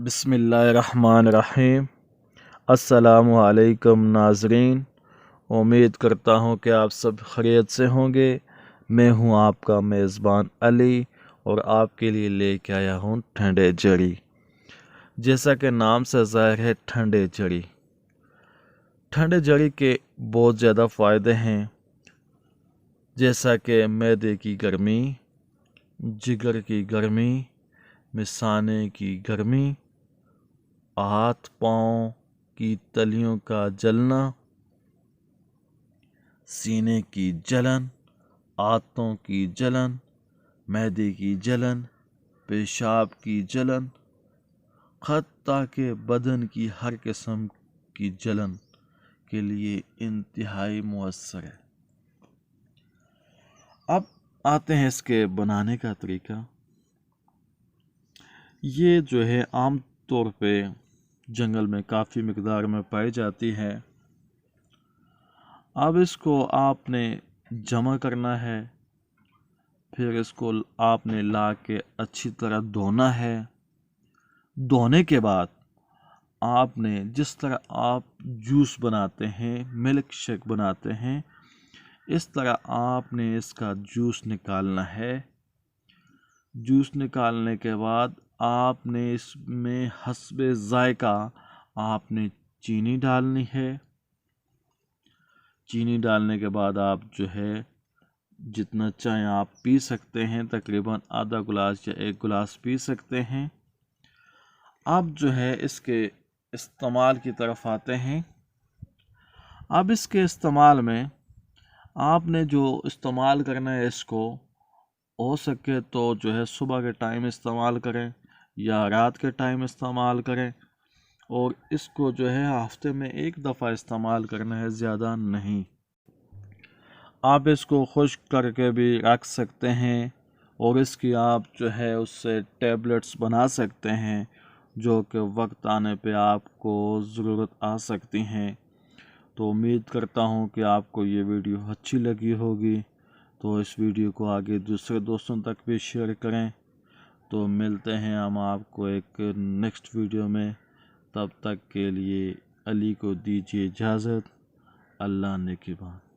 बिस्मिल्लाहिर्रहमानिर्रहीम। अस्सलामु अलैकुम नाज़रीन, उम्मीद करता हूँ कि आप सब खैरियत से होंगे। मैं हूँ आपका मेज़बान अली और आपके लिए लेके आया हूँ ठंडे जड़ी। जैसा कि नाम से ज़ाहिर है, ठंडे जड़ी। ठंडे जड़ी के बहुत ज़्यादा फ़ायदे हैं, जैसा कि मैदे की गर्मी, जिगर की गर्मी, मिसाने की गर्मी, हाथ पाँव की तलियों का जलना, सीने की जलन, आंतों की जलन, मैदे की जलन, पेशाब की जलन, हत्ता के बदन की हर किस्म की जलन के लिए इंतहाई मुअस्सर है। अब आते हैं इसके बनाने का तरीका। ये जो है आम तौर पे जंगल में काफ़ी मिकदार में पाई जाती है। अब इसको आपने जमा करना है, फिर इसको आपने ला के अच्छी तरह धोना है। धोने के बाद आपने जिस तरह आप जूस बनाते हैं, मिल्क शेक बनाते हैं, इस तरह आपने इसका जूस निकालना है। जूस निकालने के बाद आपने इसमें हस्बे ज़ायका आपने चीनी डालनी है। चीनी डालने के बाद आप जो है जितना चाहे आप पी सकते हैं, तकरीबन आधा गिलास या 1 गिलास पी सकते हैं। अब जो है इसके इस्तेमाल की तरफ आते हैं। अब इसके इस्तेमाल में आपने जो इस्तेमाल करना है, इसको हो सके तो जो है सुबह के टाइम इस्तेमाल करें या रात के टाइम इस्तेमाल करें, और इसको जो है हफ्ते में 1 दफ़ा इस्तेमाल करना है, ज़्यादा नहीं। आप इसको खुश्क करके भी रख सकते हैं और इसकी आप जो है उससे टैबलेट्स बना सकते हैं, जो कि वक्त आने पे आपको ज़रूरत आ सकती हैं। तो उम्मीद करता हूँ कि आपको ये वीडियो अच्छी लगी होगी, तो इस वीडियो को आगे दूसरे दोस्तों तक भी शेयर करें। तो मिलते हैं हम आपको एक नेक्स्ट वीडियो में। तब तक के लिए अली को दीजिए इजाज़त। अल्लाह ने की बात।